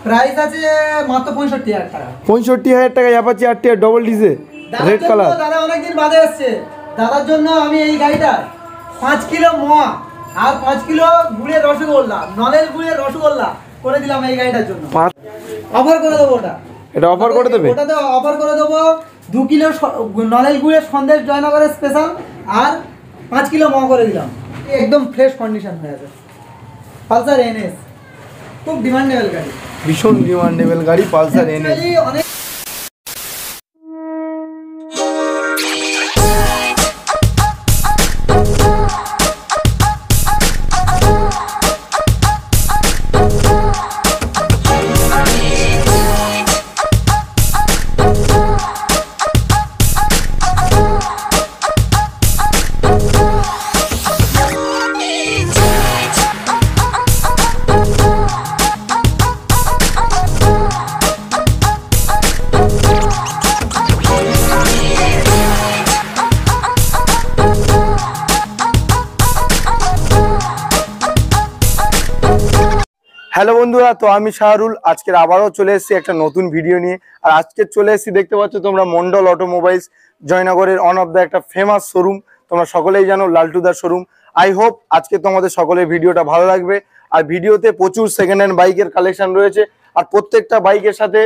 Price আছে মাত্র 65,000 টাকা। 65,000 টাকা Apache RTR double DJ red colour. দাদা অনেকদিন বাদে আসছে, দাদার জন্য আমি এই গাড়িটা 5 কিলো মোয়া আর 5 কিলো গুড়ের রসগোল্লা, নলের গুড়ের রসগোল্লা করে দিলাম এই গাড়িটার জন্য। অফার করে দেবো ওটা। এটা অফার করে দেবে? ওটাতে অফার করে দেবো 2 কিলো নলের গুড়ের সন্দেশ জয়নগরের স্পেশাল আর 5 কিলো মোয়া করে দিলাম। একদম ফ্রেশ কন্ডিশন হয়ে আছে। পালসার এনএস খুব ডিমান্ডেবল গাড়ি, ভীষণ ডিমান্ডেবল গাড়ি পালসার এনএস। অনেক হ্যালো বন্ধুরা, তো আমি শাহরুল আজকের আবারও চলে এসেছি একটা নতুন ভিডিও নিয়ে। আর আজকে চলে এসেছি, দেখতে পাচ্ছ তোমরা, মন্ডল অটোমোবাইলস জয়নগরের অন অফ দ্য একটা ফেমাস শোরুম। তোমরা সকলেই জানো লালটুদার শোরুম। আই হোপ আজকে তোমাদের সকলের ভিডিওটা ভালো লাগবে। আর ভিডিওতে প্রচুর সেকেন্ড হ্যান্ড বাইকের কালেকশন রয়েছে, আর প্রত্যেকটা বাইকের সাথে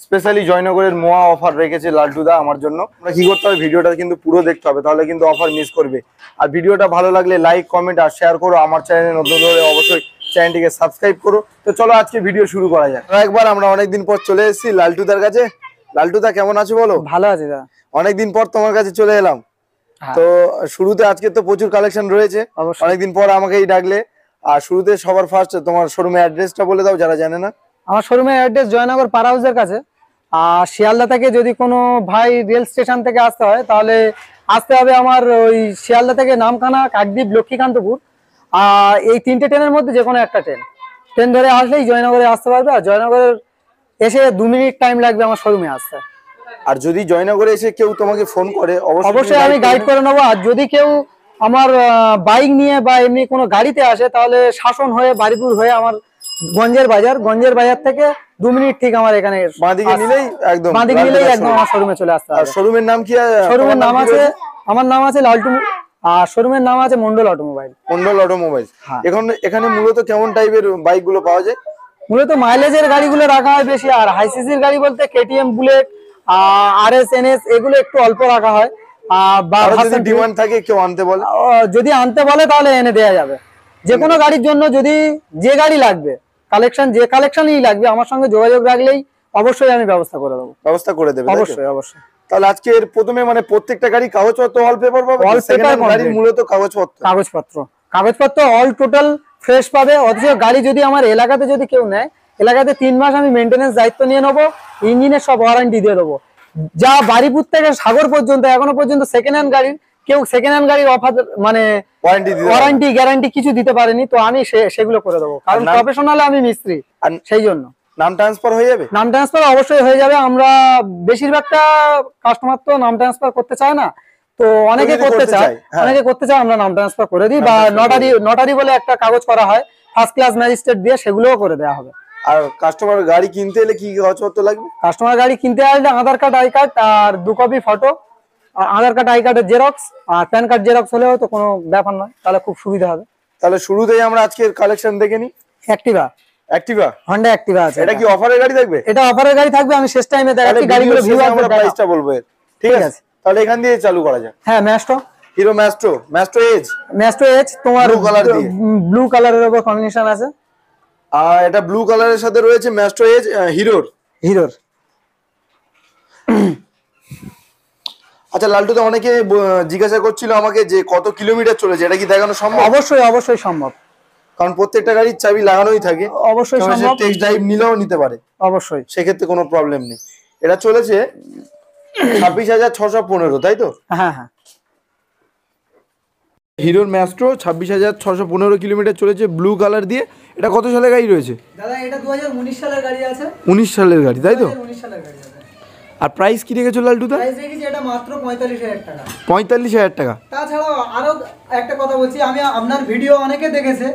স্পেশালি জয়নগরের মোয়া অফার রেখেছে লালটুদা আমার জন্য। আমরা কি করতে হবে, ভিডিওটা কিন্তু পুরো দেখতে হবে, তাহলে কিন্তু অফার মিস করবে। আর ভিডিওটা ভালো লাগলে লাইক, কমেন্ট আর শেয়ার করো। আমার চ্যানেলে নতুন হলে অবশ্যই চ্যানেলটিকে সাবস্ক্রাইব করো। তো চলো আজকে ভিডিও শুরু করা যাক। একবার আমরা অনেকদিন পর চলে এসেছি লালটুদার কাছে। লালটুদা কেমন আছো বলো? ভালো আছে দাদা, অনেকদিন পর তোমার কাছে চলে এলাম। তো শুরুতে আজকে তো প্রচুর কালেকশন রয়েছে, অনেকদিন পর আমাকেই ডাকলে। আর শুরুতে সবার ফার্স্ট তোমার শোরুমের অ্যাড্রেসটা বলে দাও যারা জানে না। আমার শোরুমের অ্যাড্রেস জয়নগর পাড়া হাউসের কাছে। আর শিয়ালদা থেকে যদি কোনো ভাই রেল স্টেশন থেকে আসতে হয় তাহলে আসতে হবে আমার ওই শিয়ালদা থেকে নামখানা, কাকদ্বীপ, লক্ষ্মীকান্তপুর। আর এই 3টে ট্রেনের মধ্যে যে কোনো একটা ট্রেন ধরে আসলেই জয়নগরে আসতে পারবে। আর জয়নগরের এসে 2 মিনিট টাইম লাগবে আমার শোরুমে আসতে। আর যদি জয়নগরে এসে কেউ তোমাকে ফোন করে অবশ্যই আমি গাইড করে নেবো। আর যদি কেউ আমার বাইক নিয়ে বা এমনি কোনো গাড়িতে আসে তাহলে শাসন হয়ে, বারিপুর হয়ে আমার গঞ্জের বাজার থেকে 2 মিনিট ঠিক আমার এখানে বাঁদিকে নিলেই একদম আমার শোরুমে চলে আসতে হবে। শোরুমের নাম কি? শোরুমের নাম আছে, আমার নাম আছে লালটু, আর শোরুমের নাম আছে মন্ডল অটোমোবাইল। মন্ডল অটোমোবাইল। এখন এখানে মূলত কেমন টাইপের বাইক গুলো পাওয়া যায়? মূলত মাইলেজের গাড়িগুলো রাখা হয় বেশি। আর হাই সিসির গাড়ি বলতে কেটিএম, বুলেট, আরএস, এনএস এগুলো একটু অল্প রাখা হয়। যদি ডিমান্ড থাকে কেউ আনতে বলে, যদি আনতে বলে তাহলে এনে দেওয়া যাবে। যে কোনো গাড়ির জন্য যদি যে গাড়ি লাগবে, যে কালেকশনই লাগবে, আমার সঙ্গে যোগাযোগ রাখলেই অবশ্যই আমি ব্যবস্থা করে দেবো। ব্যবস্থা করে দেবে অবশ্যই অবশ্যই। তাহলে আজকে প্রথমে মানে প্রত্যেকটা গাড়ি কাগজপত্র অল পেপার পাবে? অল পেপার গাড়ি মূলত কাগজপত্র অল টোটাল ফ্রেশ পাবে। অথচ গাড়ি যদি আমার এলাকাতে যদি কেউ নেয়, এলাকাতে 3 মাস আমি মেইনটেনেন্স দায়িত্ব নিয়ে নেবো, ইঞ্জিনের সব ওয়ারেন্টি দিয়ে দেবো। যা বারিপুর থেকে সাগর পর্যন্ত এখনো পর্যন্ত সেকেন্ড হ্যান্ড গাড়ির অফার মানে ওয়ারেন্টি গ্যারান্টি কিছু দিতে পারেনি। তো আমি সেগুলো করে দেবো, কারণ প্রফেশনাল আমি মিস্ত্রি, সেই জন্য। নাম ট্রান্সফার হয়ে যাবে? নাম ট্রান্সফার অবশ্যই হয়ে যাবে। আমরা বেশিরভাগটা কাস্টমার তো নাম ট্রান্সফার করতে চায় না, তো অনেকে করতে চায়, আমরা নাম ট্রান্সফার করে দিই। বা নটারি বলে একটা কাগজ করা হয়, ফার্স্ট ক্লাস ম্যাজিস্ট্রেট দিয়ে, সেগুলোও করে দেওয়া হবে। আর কাস্টমার গাড়ি কিনতে এলে কি কাগজপত্র লাগবে? কাস্টমার গাড়ি কিনতে আসলে আধার কার্ড, আই কার্ড আর 2 copy photo. Aadhaar card, I কার্ডের জেরক্স আর প্যান কার্ড জেরক্স হলেও তো কোনো ব্যাপার নয়, তাহলে খুব সুবিধা হবে। তাহলে শুরুতেই আমরা আজকের কালেকশন দেখে নিই। অ্যাক্টিভা, হন্ডা অ্যাক্টিভা আছে। এটা কি অফারের গাড়ি থাকবে? এটা অফারের গাড়ি থাকবে। আমি শেষ টাইমে দেখাচ্ছি গাড়িগুলো, ভিউ আমরা প্রাইসটা বলবো। ঠিক আছে, তাহলে এখান দিয়ে চালু করা যাক। হ্যাঁ, হিরো ম্যাস্ট্রো এজ তোমার ব্লু কালারের উপর কম্বিনেশন আছে। আর এটা ব্লু কালারের সাথে রয়েছে ম্যাস্ট্রো এজ হিরোর। আচ্ছা লালটুদা, অনেকে জিজ্ঞাসা করছিল আমাকে যে কত কিলোমিটার চলেছে, এটা কি দেখানো সম্ভব? অবশ্যই সম্ভব, কারণ প্রত্যেকটা গাড়ির চাবি লাগানোই থাকে। অবশ্যই সম্ভব, টেস্ট ড্রাইভ নিলেও নিতে পারে, অবশ্যই, সেক্ষেত্রে কোনো প্রবলেম নেই। এটা চলেছে 26,615, তাই তো? হ্যাঁ। হিরোর ম্যাস্ট্রো 26,615 কিলোমিটার চলেছে, ব্লু কালার দিয়ে। এটা কত সালের গাড়ি রয়েছে দাদা? এটা 2019 সালের গাড়ি আছে। 19 সালের গাড়ি, তাই তো? 2019 সালের গাড়ি আছে। আর প্রাইস কি রেখেছো লালটুদা? প্রাইস রেখেছি এটা মাত্র 45,000 টাকা। 45,000 টাকা। তাছাড়াও আরো একটা কথা বলছি, আমি আপনার ভিডিও অনেকে দেখেছে,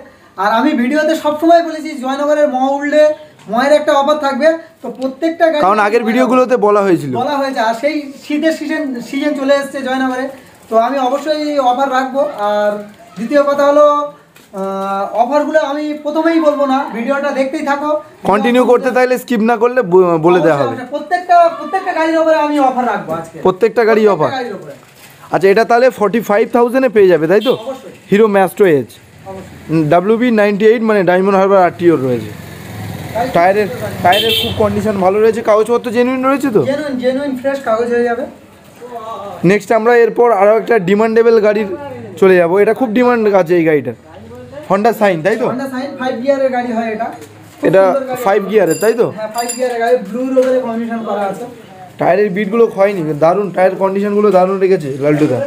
আর আমি ভিডিওতে সবসময় বলেছি জয়নগরের মহউল্ডে ময়ের একটা অফার থাকবে। তো প্রত্যেকটা গাড়ি, কারণ আগের ভিডিওগুলোতে বলা হয়েছে, আর সেই শীতের সিজন চলে এসেছে জয়নগরে, তো আমি অবশ্যই অফার রাখবো। আর দ্বিতীয় কথা হলো অফারগুলো আমি প্রথমেই বলবো না, ভিডিওটা দেখতেই থাকো, কন্টিনিউ করতে তাইলে স্কিপ না করলে বলে দেওয়া হবে। প্রত্যেকটা গাড়ির উপরে আমি অফার রাখবো আজকে, প্রত্যেকটা গাড়ি অফার। আচ্ছা, এটা তাহলে 45,000-এ পেয়ে যাবে তাই তো? অবশ্যই হিরো ম্যাস্ট্রো এজ WB98, মানে ডায়মন্ড হারবার RTO রয়েছে। টায়ারের খুব কন্ডিশন ভালো রয়েছে, কাগজপত্র জেনুইন রয়েছে তো? জেনুইন ফ্রেশ কাগজ হয়ে যাবে। নেক্সট আমরা এরপর আরও একটা ডিমান্ডেবল গাড়ির চলে যাব। এটা খুব ডিমান্ড আছে এই গাড়িটা, হন্ডা সাইন তাই তো? হন্ডা সাইন 5 গিয়ারের গাড়ি হয় এটা। এটা 5 গিয়ারের তাই তো? হ্যাঁ 5 গিয়ারের গাড়ি, ব্লু রোডের কন্ডিশন করা আছে। টায়ারের বিটগুলো ক্ষয়নি, দারুণ টায়ার কন্ডিশনগুলো দারুণ রেখেছে লাল্টুদা,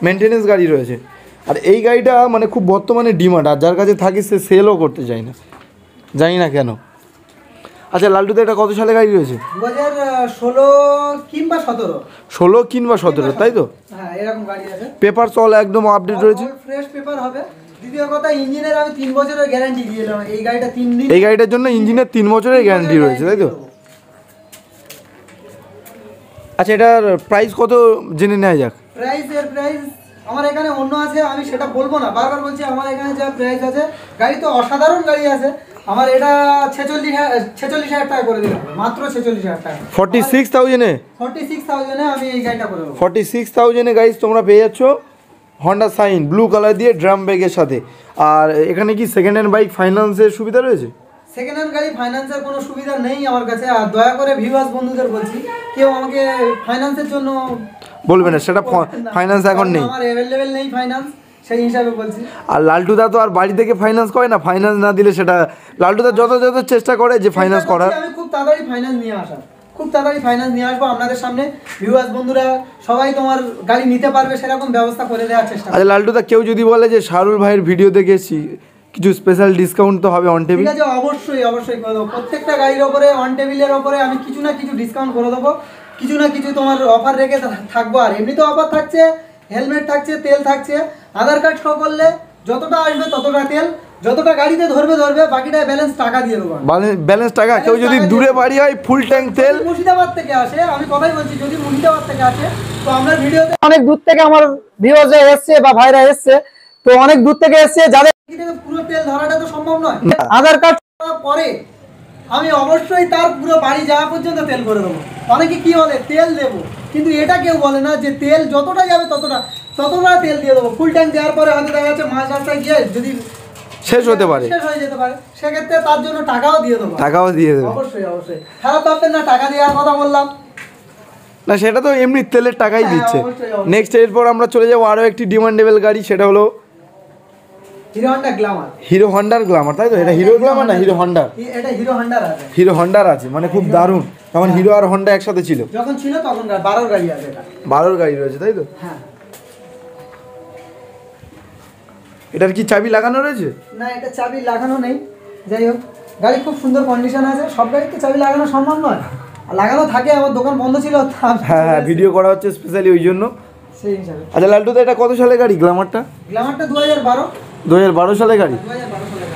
মেনটেনেন্স গাড়ি রয়েছে। আর এই গাড়িটা মানে খুব বর্তমানে ডিমান্ড, আর যার কাছে থাকে সে সেলও করতে চায় না, জানি না কেন। আচ্ছা লাল্টুদা, এটা কত সালে গাড়ি রয়েছে? 2016 কিংবা 17। 16 কিংবা 17 তাই তো? হ্যাঁ এরকম গাড়ি আছে। পেপার অল একদম আপডেট রয়েছে, ফ্রেশ পেপার হবে। দ্বিতীয় কথা, ইঞ্জিনের আমি 3 বছরের গ্যারান্টি দিয়ে দিলাম। এই গাড়িটা 3 দিন, এই গাড়িটার জন্য ইঞ্জিনের 3 বছরের গ্যারান্টি রয়েছে তাই তো? আচ্ছা, এটার প্রাইস কত জেনে নেওয়া যাক। প্রাইস আমার এখানে অন্য আছে, আমি সেটা বলবো না, বারবার বলছি আমার এখানে যা প্রাইস আছে, গাড়ি তো অসাধারণ গাড়ি আছে। আমার এটা 46,000 টাকা করে দিলাম, মাত্র 46,000 টাকা। 46,000-এ আমি এই গাড়িটা করে দেবো। 46,000-এ গাইস তোমরা পেয়ে যাচ্ছ হন্ডা সাইন ব্লু কালার দিয়ে ড্রাম ব্যাগের সাথে। আর এখানে কি সেকেন্ড হ্যান্ড বাইক ফাইন্যান্সের সুবিধা রয়েছে? সেকেন্ড হ্যান্ড গাড়ি ফাইন্যান্সের কোনো সুবিধা নেই আমার কাছে। আর দয়া করে ভিউয়ার্স বন্ধুদের বলছি, কেউ আমাকে ফাইন্যান্সের জন্য বলবে না, সেটা ফাইন্যান্স এখন নেই, আমার অ্যাভেলেবেল নেই ফাইন্যান্স, সেই হিসাবে বলছি। আর লাল্টুদা তো আর বাড়ি থেকে ফাইন্যান্স করে না, ফাইন্যান্স না দিলে সেটা লাল্টুদা যত চেষ্টা করে যে ফাইন্যান্স করার। আমি খুব তাড়াতাড়ি ফাইন্যান্স নিয়ে আসবো আপনাদের সামনে। ভিউয়ার্স বন্ধুরা সবাই তোমার গাড়ি নিতে পারবে সেরকম ব্যবস্থা করে দেওয়ার চেষ্টা করব। আচ্ছা লাল্টুদা, কেউ যদি বলে যে শাহরুল ভাইয়ের ভিডিও দেখেছি, কিছু স্পেশাল ডিসকাউন্ট তো হবে অন টেবিল? ঠিক আছে, অবশ্যই করে দেবো। প্রত্যেকটা গাড়ির ওপরে অন টেবিলের ওপরে আমি কিছু না কিছু ডিসকাউন্ট করে দেবো, কিছু না কিছু তোমার অফার রেখে থাকবো। আর এমনিতে অফার থাকছে, হেলমেট থাকছে, তেল থাকছে, আধার কার্ড শো করলে যতটা আসবে ততটা তেল, যতটা গাড়িতে ধরবে, বাকিটা ব্যালেন্স টাকা দিয়ে দেবো। ব্যালেন্স টাকা, কেউ যদি দূরে বাড়ি হয় ফুল ট্যাঙ্ক তেল। মুর্শিদাবাদ থেকে আসে, আমি কথাই বলছি, যদি মুর্শিদাবাদ থেকে আসে তো আমরা ভিডিওতে অনেক দূর থেকে আমার ভিউয়ার্সরা এসছে বা ভাইরা এসছে, তো অনেক দূর থেকে এসছে, যাদের পুরো তেল ধরাটা তো সম্ভব নয়। আধার কার্ড পরে আমি অবশ্যই তার পুরো বাড়ি যাওয়া পর্যন্ত তেল করে দেবো। অনেকে কি বলে তেল দেবো, কিন্তু এটা কেউ বলে না যে তেল যতটা যাবে ততটা তেল দিয়ে দেবো। ফুল ট্যাঙ্ক দেওয়ার পরে হয়তো দেখা যাচ্ছে মাঝ রাস্তায় গিয়ে যদি শেষ হয়ে যেতে পারে, সেক্ষেত্রে তার জন্য টাকাও দিয়ে দেবো। অবশ্যই খারাপ ভাববেন না, টাকা দেওয়ার কথা বললাম না, সেটা তো এমনি তেলের টাকাই দিচ্ছে। নেক্সট এরপর আমরা চলে যাবো আরও একটি ডিমান্ডেবল গাড়ি, সেটা হলো হিরো হন্ডার গ্ল্যামার তাই তো? এটা হিরো গ্ল্যামার না হিরো হন্ডার? এটা হিরো হন্ডার আছে, মানে খুব দারুণ। তখন হিরো আর হন্ডা একসাথে ছিল, যখন ছিল তখন 12 গাড়ি আছে। এটা 12 গাড়ি রয়েছে তাই তো? হ্যাঁ। এটার কি চাবি লাগানো রয়েছে? না, এটা চাবি লাগানো নেই। যাই হোক, গাড়ি খুব সুন্দর কন্ডিশন আছে। সব গাড়িতে চাবি লাগানো সম্ভব নয়, লাগানো থাকে, আমার দোকান বন্ধ ছিল। হ্যাঁ, ভিডিও করা হচ্ছে স্পেশালি ওই জন্য, সেই হিসাবে। আচ্ছা লাল্টুদা, এটা কত সালে গাড়ি গ্ল্যামারটা? 2012 সালে গাড়ি।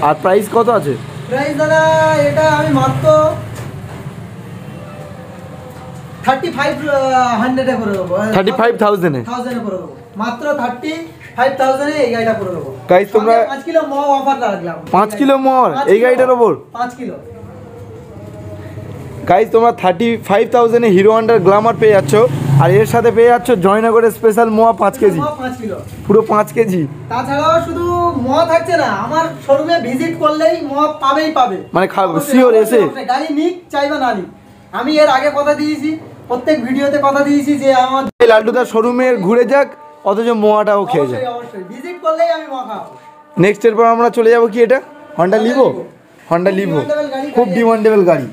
আর প্রাইস কত আছে? প্রাইস দাদা, এটা আমি মাত্র 3500 করে দেবো। 35,000-এ করে দেবো, মাত্র 35,000-এ এই গাড়িটা করে দেবো। গাইস তোমরা 5 কিলো মহ অফার রাখলাম। 5 কিলো মহ এই গাড়িটার ওপর? 5 কিলো। গাইস তোমরা 35,000-এ হিরো হন্ডার গ্ল্যামার পেয়ে যাচ্ছ, আর এর সাথে পেয়ে যাচ্ছ জয়নগরের স্পেশাল মোয়া 5 কেজি, পুরো 5 কেজি। তাছাড়াও শুধু মোয়া থাকছে না, আমার শোরুমে ভিজিট করলেই মোয়া পাবে, মানে শিওর এসে গাড়ি নিক চাইবা না নিক। আমি এর আগে কথা দিয়েছি, প্রত্যেক ভিডিওতে কথা দিয়েছি যে আমার লাল্টুদার শোরুমের ঘুরে যাক, অথচ মোয়াটাও খেয়ে যাক। অবশ্যই ভিজিট করলেই আমি মোয়া খাবো। নেক্সট এরপর আমরা চলে যাব কি, এটা হন্ডা লিভো। খুব ডিমান্ডেবল গাড়ি।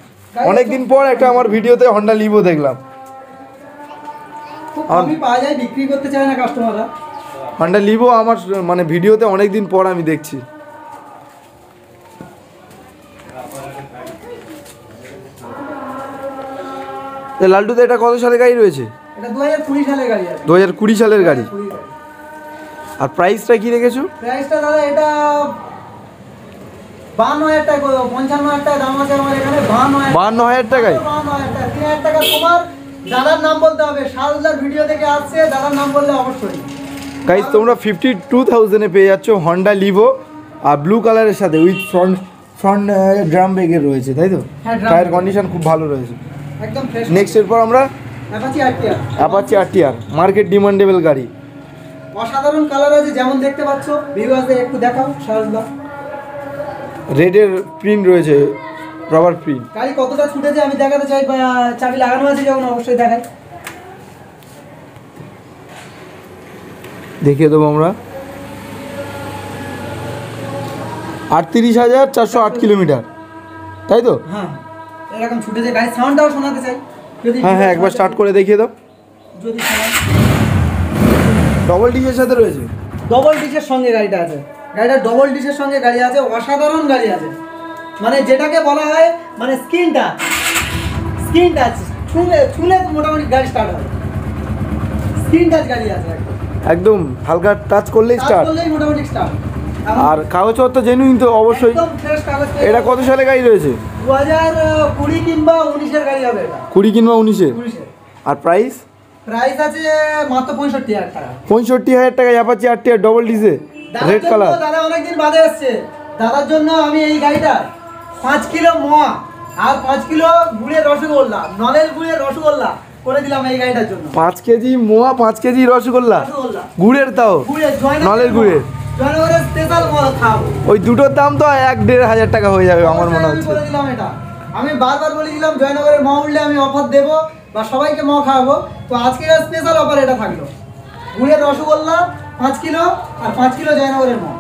অনেকদিন পর একটা আমার ভিডিওতে হন্ডা লিভো দেখলাম। আমি পাওয়া যায়, বিক্রি করতে চায় না কাস্টমাররা। হন্ডা লিভো আমার মানে ভিডিওতে অনেকদিন পর আমি দেখছি। লাল্টুদা, এটা কত সালের গাড়ি রয়েছে? এটা 2020 সালের গাড়ি আছে। 2020 সালের গাড়ি। আর প্রাইসটা কি রেখেছো? প্রাইসটা দাদা এটা 52,000 টাকা করে দেবো, 55,000 টাকা দাম আছে আমার এখানে, 52,000 টাকায় 52,000 টাকা, 3,000 টাকা তোমার দাদার নাম বলতে হবে, শাহরুল্লাহর ভিডিও থেকে আসছে, দাদার নাম বললে অবশ্যই। গাইস তোমরা 52,000 এ পেয়ে যাচ্ছ হন্ডা লিভো আর ব্লু কালারের সাথে উইথ ফ্রন্ট ড্রাম ব্রেকের রয়েছে, তাই তো? হ্যাঁ, drum টায়ার brake। কন্ডিশন খুব ভালো রয়েছে। একদম ফ্রেশ। নেক্সট এরপর আমরা Apache RTR, Apache RTR, market demandable গাড়ি। অসাধারণ কালার আছে যেমন দেখতে পাচ্ছ, ভিউয়ারদের একটু দেখাও শাহরুল্লাহ। রেডের প্রিন্ট রয়েছে, রবার প্রিন্ট। গাড়ি কতটা ছুটেছে আমি দেখাতে চাই, বা চাবি লাগানো আছে যখন অবশ্যই দেখাই। দেখিয়ে দেবো আমরা। 38,408 কিলোমিটার, তাই তো? হ্যাঁ, এরকম ছুটেছে, গাড়ির সাউন্ডটাও শোনাতে চাই যদি। হ্যাঁ একবার স্টার্ট করে দেখিয়ে দাও। যদি শোনায়। ডবল ডিজের সাথে রয়েছে, ডবল ডিসের সঙ্গে গাড়িটা আছে, গাড়িটা ডবল ডিসের সঙ্গে গাড়ি আছে, অসাধারণ গাড়ি আছে, মানে যেটাকে বলা হয় মানে স্ক্রিন টাচ ছুলে মোটামুটি গাড়ি স্টার্ট হবে, স্ক্রিন টাচ গাড়ি আছে একদম হালকা টাচ করলেই স্টার্ট, করলেই মোটামুটি স্টার্ট। আর কাগজপত্র জেনুইন তো অবশ্যই। একদম ফ্রেশ কাগজ। এটা কত সালে গাড়ি রয়েছে? 2020 কিংবা 19-এর গাড়ি হবে এটা। 20 কিংবা 19-এ। 19-এর। আর প্রাইস প্রাইস আছে মাত্র 65,000 টাকা। 65,000 টাকায় Apache RTR double DJ, red colour. দাদা অনেকদিন বাদে আসছে, দাদার জন্য আমি এই গাড়িটা 5 কিলো মোয়া আর 5 কিলো গুড়ের রসগোল্লা, নলের গুড়ের রসগোল্লা করে দিলাম এই গাড়িটার জন্য। 5 কেজি মোয়া, 5 কেজি রসগোল্লা, রসগোল্লা গুড়ের, তাও নলের গুড়ের। জয়নগরের স্পেশাল মোয়া খাবো। ওই দুটোর দাম তো 1-1.5 হাজার টাকা হয়ে যাবে আমার মনে আমি হচ্ছে। বলে দিলাম এটা, আমি বারবার বলেছিলাম জয়নগরের মোয়া উঠলে আমি অফার দেবো বা সবাইকে মোয়া খাওয়াবো, তো আজকের স্পেশাল অফার এটা থাকলো, গুড়ের রসগোল্লা 5 কিলো আর 5 কিলো জয়নগরের মোয়া।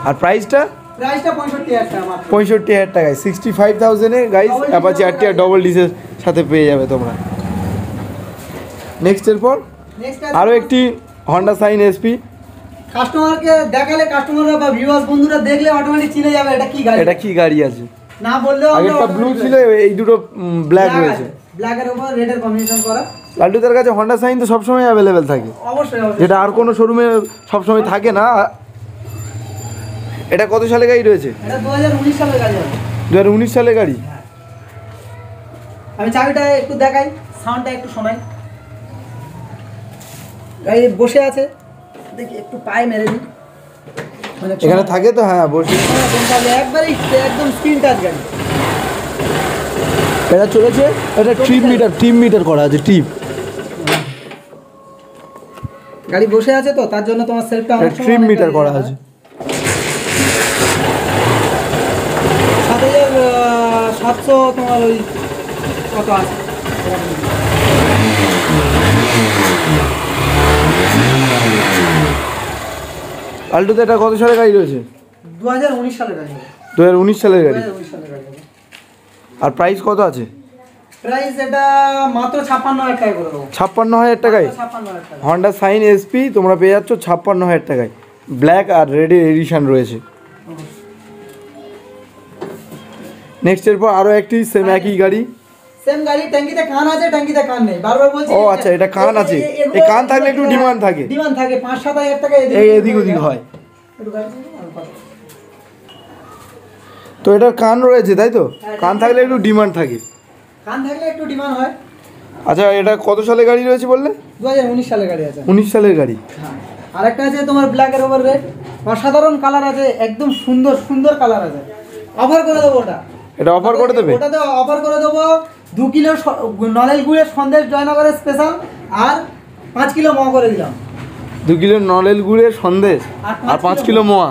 আর প্রাইসটা? প্রাইসটা 65,000 টাকা মাত্র। 65,000 টাকায় 65,000-এ গাইস অ্যাপাচি আরটিআর ডবল ডিজের সাথে পেয়ে যাবে তোমরা। নেক্সট এরপর নেক্সট আরও একটি হন্ডা সাইন এসপি। কাস্টমারকে দেখালে কাস্টমাররা বা ভিউয়ার্স বন্ধুরা দেখলে অটোমেটিক চিনে যাবে এটা কি গাড়ি। এটা কি গাড়ি আছে? না বললেও আগেরটা ব্লু ছিল, এই দুটো ব্ল্যাক রয়েছে, ব্ল্যাক এর উপর রেড এর কম্বিনেশন করা। লাল্টুদের কাছে হন্ডা সাইন তো সবসময় অ্যাভেলেবেল থাকে, অবশ্যই অবশ্যই। যেটা আর কোনো শোরুমে সবসময় থাকে না। এটা কত সালে গাড়ি রয়েছে? এটা 2019 সালের গাড়ি হবে। 2019 সালে গাড়ি। আমি চাবিটা একটু দেখাই, সাউন্ডটা একটু শোনাই। গাড়ি বসে আছে, দেখি একটু পায়ে মেরে দিই, মানে এখানে থাকে তো, হ্যাঁ বসে। একবারই একদম স্ক্রিন টাচ গাড়ি। এটা চলেছে, এটা ট্রিপ মিটার করা আছে, ট্রিপ। গাড়ি বসে আছে তো তার জন্য তোমার সেলফটা অনেক সময় ট্রিপ মিটার করা আছে। 7,700 তোমার ওই কত আছে। আল্টোতে এটা কত সালে গাড়ি রয়েছে? 2019 সালের গাড়ি হবে। 2019 সালের গাড়ি। 2019 সালের গাড়ি হবে। আর প্রাইস কত আছে? প্রাইস এটা মাত্র 56,000 টাকা করে দেবো। 56,000 টাকায় 56,000 টাকা। হন্ডা সাইন এসপি তোমরা পেয়ে যাচ্ছ 56,000 টাকায়। ব্ল্যাক আর রেড এডিশন রয়েছে। নেক্সট এরপর আরও একটি সেম একই গাড়ি। সেম গাড়ি, ট্যাঙ্কিতে কান আছে, ট্যাঙ্কিতে কান নেই, বারবার বলছি। ও আচ্ছা, এটা কান আছে, এই কান থাকলে একটু ডিমান্ড থাকে, ডিমান্ড থাকে 5-7,000 টাকা এই এদিক ওদিক হয়। একটু গাড়ি চালাও। তো এটার কান রয়েছে, তাই তো? কান থাকলে একটু ডিমান্ড থাকে। কান থাকলে একটু ডিমান্ড হয়। আচ্ছা, এটা কত সালে গাড়ি রয়েছে বললে? 2019 সালের গাড়ি আছে। 19 সালের গাড়ি। হ্যাঁ, আরেকটা আছে তোমার ব্ল্যাকের ওভার রেড, অসাধারণ কালার আছে, একদম সুন্দর সুন্দর কালার আছে। অফার করে দেবো ওটা। এটা অফার করে দেবে? ওটাতে অফার করে দেবো 2 কিলো নলেল গুড়ের সন্দেশ জয়নগরের স্পেশাল, আর 5 কিলো মোয়া করে দিলাম। 2 কিলো নলেল গুড়ের সন্দেশ আর 5 কিলো মোয়া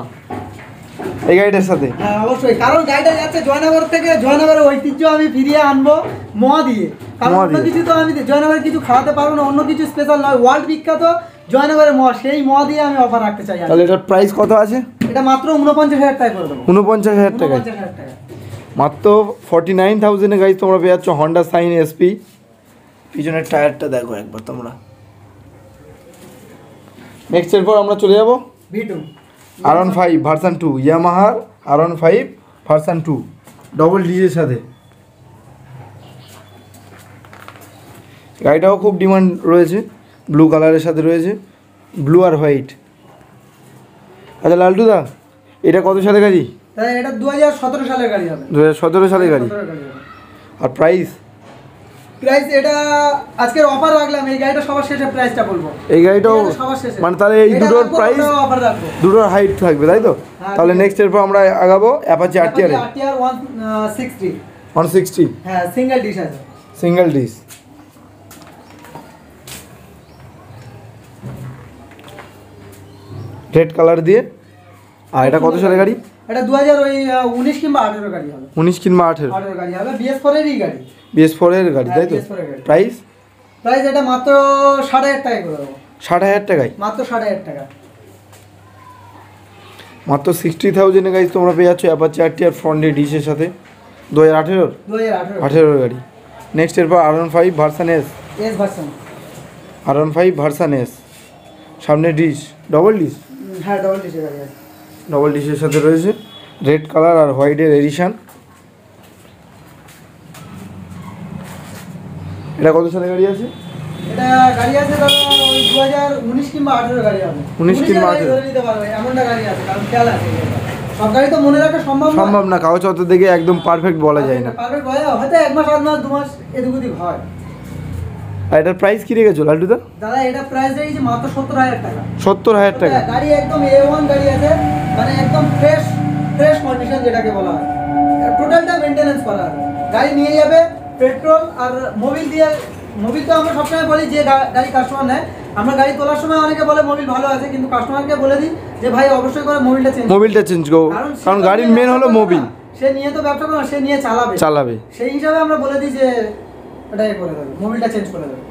এই গাড়িটার সাথে। হ্যাঁ অবশ্যই, কারণ গাড়িটা যাচ্ছে জয়নগর থেকে, জয়নগরের ঐতিহ্য আমি ফিরিয়ে আনবো মোয়া দিয়ে। কারণ অন্য কিছু তো আমি জয়নগরের কিছু খাওয়াতে পারবো না, অন্য কিছু স্পেশাল নয়, ওয়ার্ল্ড বিখ্যাত জয়নগরের মোয়া, সেই মোয়া দিয়ে আমি অফার রাখতে চাই। তাহলে এটার প্রাইস কত আছে? এটা মাত্র 49,000 টাকা করে দেবো। 49,000 টাকায় 49,000 টাকা। মাত্র 49,000-এ গাড়ি তোমরা পেয়ে যাচ্ছ হন্ডা সাইন এসপি। পিছনের টায়ারটা দেখো একবার তোমরা। নেক্সট এরপর আমরা চলে যাব V2 R15 ভার্সন 2, ইয়ামাহার R15 ভার্সন 2 ডবল ডিজের সাথে। গাড়িটাও খুব ডিমান্ড রয়েছে, ব্লু কালারের সাথে রয়েছে, ব্লু আর হোয়াইট। আচ্ছা লালটুদা, এটা কত সালে গাড়ি? তাই এটা 2017 সালের গাড়ি হবে। 2017 সালের গাড়ি। আর প্রাইস এটা আজকের অফার রাখলাম, এই গাড়িটা সবার শেষে প্রাইসটা বলবো। এই গাড়িটাও সবার শেষে, মানে তাহলে এই দুটোর প্রাইস অফার রাখবো, দুটোর হাইট থাকবে তাই তো? তাহলে নেক্সট এরপর আমরা আগাবো অ্যাপাচি আরটিআর 160। হ্যাঁ, সিঙ্গেল ডিশ আছে, সিঙ্গেল ডিশ। রেড কালার দিয়ে। আর এটা কত সালের গাড়ি? এটা 2019 কিংবা 18 গাড়ি হবে। 19 কিংবা 18 গাড়ি হবে, BS4 এরই গাড়ি। BS4 এর গাড়ি তাই তো? প্রাইস এটা মাত্র 60,000 টাকা করে দেবো। 60,000 টাকায়? মাত্র 60,000 টাকা। মাত্র 60,000 এ গাইজ তোমরা পেয়ে যাচ্ছ অ্যাপাচি আরটিআর ফ্রন্টে ডিশের সাথে। 2018 গাড়ি। নেক্সট এরপর R15 version S version. R15 version S, সামনে ডিশ, ডবল ডিশ। হ্যাঁ, ডবল ডিশের গাড়ি আছে। ডবল ডিশের সাথে রয়েছে রেড কালার আর হোয়াইটের এডিশন। এটা কত সালের গাড়ি আছে? এটা গাড়ি আছে দাদা ওই 2019 কিংবা 18 গাড়ি হবে। 19 কিংবা 18 ধরে নিতে পারবে, এমনটা গাড়ি আছে, কারণ খেয়াল আছে সব গাড়ি তো মনে রাখা সম্ভব না, কাগজপত্র দেখে একদম পারফেক্ট বলা যায় না। পারফেক্ট হয় হয়তো 1 মাস 8 মাস 2 মাস এদিক ওদিক হয়। আর এটার প্রাইস কি রেখেছো লালটুদা? দাদা এটা প্রাইস রেখেছি মাত্র 70,000 টাকা। 70,000 টাকা। গাড়ি একদম A1 গাড়ি আছে, মানে একদম ফ্রেশ কন্ডিশন যেটাকে বলা হয়। টোটালটা মেইনটেনেন্স করা আছে। গাড়ি নিয়ে যাবে পেট্রোল আর মোবিল দিয়ে। মোবিল তো আমরা সবসময় বলি যে গাড়ি কাস্টমার নেয়, আমরা গাড়ি তোলার সময় অনেকে বলে মোবিল ভালো আছে, কিন্তু কাস্টমারকে বলে দিই যে ভাই অবশ্যই করে মোবিলটা চেঞ্জ করো, কারণ গাড়ির মেন হলো মোবিল। সে নিয়ে তো ব্যবসা করে, সে নিয়ে চালাবে, সেই হিসাবে আমরা বলে দিই যে এটাই করে দেবে, মোবিলটা চেঞ্জ করে দেবে।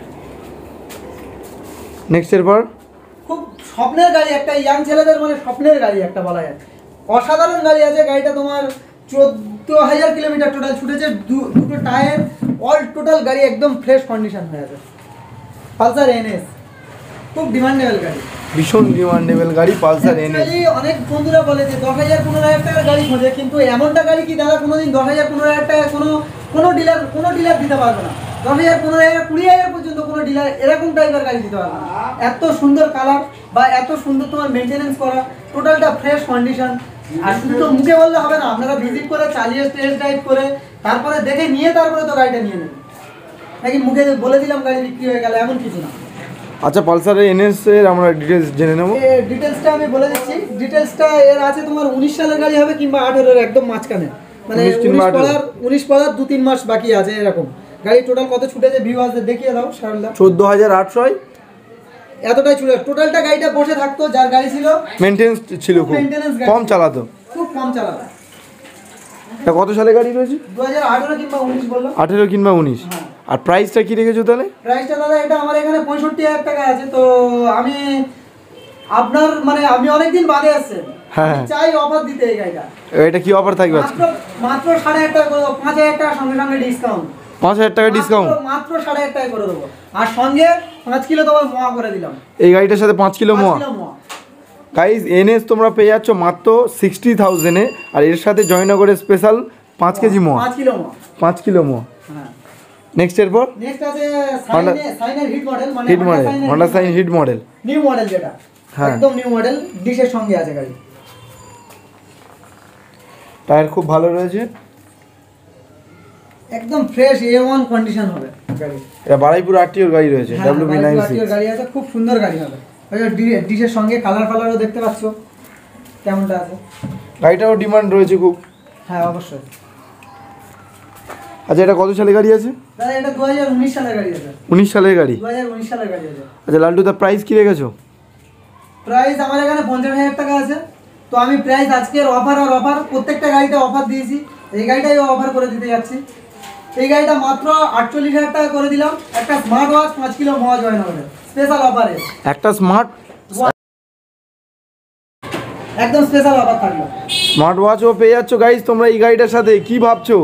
নেক্সট এরপর খুব স্বপ্নের গাড়ি একটা, ইয়াং ছেলেদের মানে স্বপ্নের গাড়ি একটা বলা যায়। অসাধারণ গাড়ি আছে। গাড়িটা তোমার 14,000 কিলোমিটার টোটাল ছুটেছে, দুটো টায়ার অল টোটাল গাড়ি একদম ফ্রেশ কন্ডিশন হয়ে আছে। পালসার NS, খুব ডিমান্ডেবল গাড়ি, ভীষণ ডিমান্ডেবল গাড়ি পালসার NS। অনেক বন্ধুরা বলে যে 10,000-15,000 টাকার গাড়ি খোঁজে, কিন্তু এমনটা গাড়ি কি দাদা কোনোদিন 10,000-15,000 টাকা কোনো ডিলার দিতে পারবে না। 10,000-15,000-20,000 পর্যন্ত কোনো ডিলার এরকম টাইপের গাড়ি দিতে পারবে না। এত সুন্দর কালার বা এত সুন্দর তোমার মেনটেনেন্স করা, টোটালটা ফ্রেশ কন্ডিশন। আর শুধু তো মুখে বললে হবে না, আপনারা ভিজিট করে চালিয়ে টেস্ট ড্রাইভ করে তারপরে দেখে নিয়ে তারপরে তো গাড়িটা নিয়ে নেবেন, নাকি মুখে বলে দিলাম গাড়ি বিক্রি হয়ে গেল এমন কিছু না। আচ্ছা, পালসারের NS এর আমরা ডিটেইলস জেনে নেব। ডিটেইলসটা আমি বলে দিচ্ছি। ডিটেইলসটা এর আছে তোমার 19 সালের গাড়ি হবে কিংবা 18 এর একদম মাঝখানে, মানে 19 পড়ার 2-3 মাস বাকি আছে এরকম। গাড়ি টোটাল কত ছুটেছে ভিউয়ারদের দেখিয়ে দাও শারুল্লাহ। 14,800 এতটাই ছুটে। টোটালটা গাড়িটা বসে থাকতো, যার গাড়ি ছিল মেইনটেনেন্স ছিল, খুব কম চালাতো, খুব কম চালাতো। এটা কত সালে গাড়ি রয়েছে? 2018 কিংবা 19 বললাম। 18 কিংবা 19। আর প্রাইসটা কি রেখেছো তাহলে? প্রাইসটা দাদা এটা আমার এখানে 65,000 টাকা আছে। তো আমি আপনার মানে আমি অনেকদিন বাদে আসছেন, হ্যাঁ চাই অফার দিতে এই গাড়িটা। এটা কি অফার থাকবে আজকে? মাত্র 5,500 টাকা করে দেবো, 5,000 টাকা সঙ্গে সঙ্গে ডিসকাউন্ট। 5,000 টাকা ডিসকাউন্ট, মাত্র 5,500 টাকা করে দেবো। আর সঙ্গে 5 কিলো তোমার মোয়া করে দিলাম। এই গাড়িটার সাথে 5 কিলো মোয়া। গাইস NS তোমরা পেয়ে যাচ্ছ মাত্র 60,000 এ, আর এর সাথে জয়নগরের স্পেশাল 5 কেজি মোয়া, 5 কিলো মোয়া। হ্যাঁ। নেক্সট এরপর নেক্সট আছে সাইনের হিট মডেল, মানে Honda Sign hit model, new model যেটা, একদম নিউ মডেল, ডিশের সঙ্গে আছে গাড়ি। টায়ার খুব ভালো রয়েছে, একদম ফ্রেশ A1 কন্ডিশন হবে গাড়ি। এটা বারাইপুর RTO গাড়ি রয়েছে, WB96 গাড়ি আছে, খুব সুন্দর গাড়ি হবে। ডিশের সঙ্গে কালারও দেখতে পাচ্ছ কেমনটা আছে। গাড়িটাও ডিমান্ড রয়েছে খুব। হ্যাঁ অবশ্যই। আচ্ছা, এটা কত সালের গাড়ি আছে? দাদা এটা 2019 সালের গাড়ি আছে। 19 সালের গাড়ি? 2019 সালের গাড়ি আছে। আচ্ছা লাল্টু, দা প্রাইস কি রেখেছো? প্রাইস আমার এখানে 50,000 টাকা আছে। তো আমি প্রাইস আজকের অফার প্রত্যেকটা গাড়িতে অফার দিয়েছি, এই গাড়িটাই অফার করে দিতে যাচ্ছি। এই গাড়িটা মাত্র 48,000 টাকা করে দিলাম। একটা স্মার্ট ওয়াচ 5 কিলো মোয়া জয়েন হবে স্পেশাল অফারে। একটা স্মার্ট একদম স্পেশাল অফার থাকলো। স্মার্ট ওয়াচও পেয়ে যাচ্ছ গাইস তোমরা এই গাড়িটার সাথে। কি ভাবছো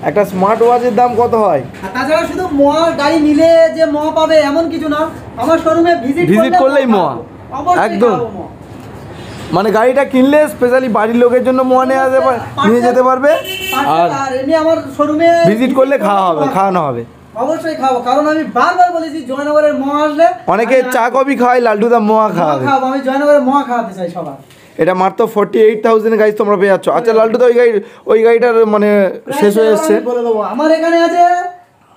একটা স্মার্ট ওয়াচের দাম কত হয়? আর তাছাড়া শুধু মোয়া গাড়ি নিলে যে মোয়া পাবে এমন কিছু না, আমার শোরুমে ভিজিট করলেই মোয়া, একদম। মানে গাড়িটা কিনলে স্পেশালি বাড়ির লোকের জন্য মোয়া নিয়ে যেতে পারবে, আর এমনি আমার শোরুমে ভিজিট করলে খাওয়ানো হবে। অবশ্যই খাবো, কারণ আমি বারবার বলেছি জয়নগরের মোয়া আসলে অনেকে চা কফি খায়, লাল্টুদা মোয়া খাওয়াবে। আমি জয়নগরের মোয়া খাওয়াতে চাই সবার। এটা মাত্র 48,000 গাইস তোমরা পেয়ে যাচ্ছ। আচ্ছা লালটু দা ওই গাড়িটার মানে শেষ হয়ে এসছে। বলে দেবো আমার এখানে আছে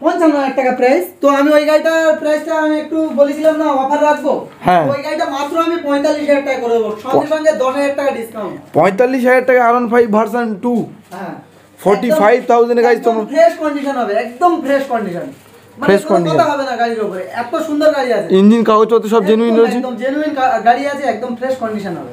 55,000 টাকা প্রাইস। তো আমি ওই গাড়িটার প্রাইসটা আমি একটু বলেছিলাম না অফার রাখবো, হ্যাঁ ওই গাড়িটা মাত্র আমি 45,000 টাকা করে দেবো, সঙ্গে সঙ্গে 10,000 টাকা ডিসকাউন্ট। 45,000 টাকা R15 ভার্সন 2 হ্যাঁ 45,000 গাইস তোমরা। ফ্রেশ কন্ডিশন হবে, একদম ফ্রেশ কন্ডিশন, ফ্রেশ কন্ডিশন কথা হবে না গাড়ির উপরে, এত সুন্দর গাড়ি আছে, ইঞ্জিন কাগজপত্র সব জেনুইন রয়েছে, একদম জেনুইন গাড়ি আছে, একদম ফ্রেশ কন্ডিশন হবে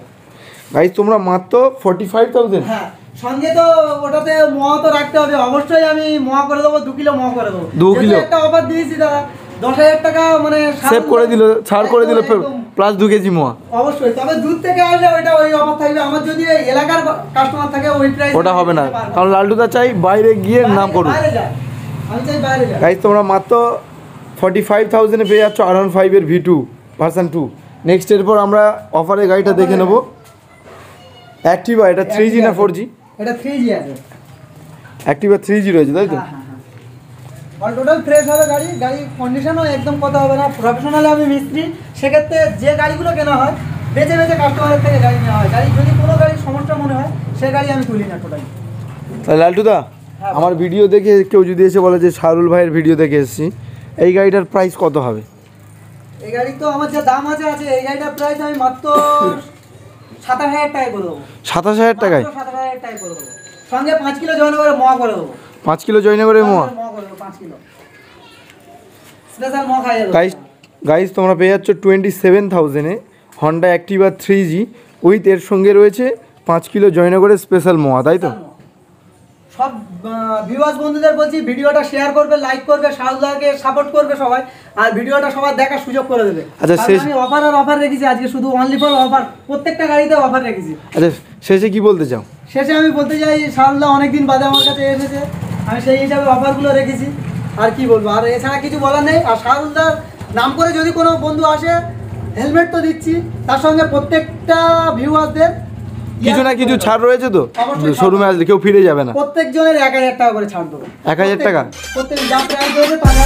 গাইস তোমরা মাত্র 45,000। হ্যাঁ সঙ্গে তো ওটাতে মোয়া তো রাখতে হবে, অবশ্যই আমি মোয়া করে দেবো, 2 কিলো মোয়া করে দেবো। 2 কিলো একটা অফার দিয়েছি দাদা, 10,000 টাকা মানে সেভ করে দিল, ছাড় করে দিল, প্লাস 2 কেজি মোয়া। অবশ্যই, তবে দূর থেকে আসলে ওইটা ওই অফার থাকবে, আমার যদি এলাকার কাস্টমার থাকে ওই প্রাইস ওটা হবে না, কারণ লালটুদা চাই বাইরে গিয়ে নাম করুন। আমি চাই বাইরে যাই। গাইস তোমরা মাত্র 45,000 এ পেয়ে যাচ্ছ R15 এর V2 ভার্সন 2। নেক্সট এরপর আমরা অফারের গাড়িটা দেখে নেব। অ্যাক্টিভা, এটা 3G না 4G? এটা 3G আছে, অ্যাক্টিভা 3G রয়েছে তাই তো? অল টোটাল ফ্রেশ হবে গাড়ি, গাড়ি কন্ডিশনও একদম কথা হবে না। প্রফেশনালি আমি মিস্ত্রি, সেক্ষেত্রে যে গাড়িগুলো কেনা হয় বেছে বেছে কাস্টমারের থেকে গাড়ি নেওয়া হয়। গাড়ি যদি কোনো গাড়ির সমস্যা মনে হয় সে গাড়ি আমি তুলি না টোটালি। তাহলে লালটুদা আমার ভিডিও দেখে কেউ যদি এসে বলে যে শাহরুল ভাইয়ের ভিডিও দেখে এসেছি, এই গাড়িটার প্রাইস কত হবে? এই গাড়ি তো আমার যে দাম আছে এই গাড়িটার প্রাইস আমি মাত্র 27,000 টাকায় করে দেবো। 27,000 টাকায়? 27,000 টাকায় করে দেবো, সঙ্গে 5 কিলো জয়েন করে মোয়া করে দেবো। 5 কিলো জয়নগরের মোয়া? মোয়া করে দেবো 5 কিলো স্পেশাল মোয়া খাই যাবে। গাইস তোমরা পেয়ে যাচ্ছ 27,000 এ হন্ডা অ্যাক্টিভা 3G উইথ এর সঙ্গে রয়েছে 5 কিলো জয়নগরের স্পেশাল মোয়া, তাই তো? সব ভিউয়ার্স বন্ধুদের বলছি ভিডিওটা শেয়ার করবে, লাইক করবে, শাহরুলদাকে সাপোর্ট করবে সবাই, আর ভিডিওটা সবার দেখার সুযোগ করে দেবে। আচ্ছা আমি অফার রেখেছি আজকে, শুধু অনলি ফর অফার, প্রত্যেকটা গাড়িতে অফার রেখেছি। আচ্ছা শেষে কি বলতে চাও? শেষে আমি বলতে চাই শাহরুলদা অনেকদিন বাদে আমার কাছে এসেছে, আমি সেই হিসাবে অফারগুলো রেখেছি, আর কি বলবো, আর এছাড়া কিছু বলার নেই। আর শাহরুলদার নাম করে যদি কোনো বন্ধু আসে হেলমেট তো দিচ্ছি, তার সঙ্গে প্রত্যেকটা ভিউয়ারদের কিছু না কিছু ছাড় রয়েছে তো, অবশ্যই শোরুমে আসলে কেউ ফিরে যাবে না। প্রত্যেকজনের 1,000 টাকা করে ছাড় দেবো। 1,000 টাকা? প্রত্যেক যা প্রাইস রয়েছে তারা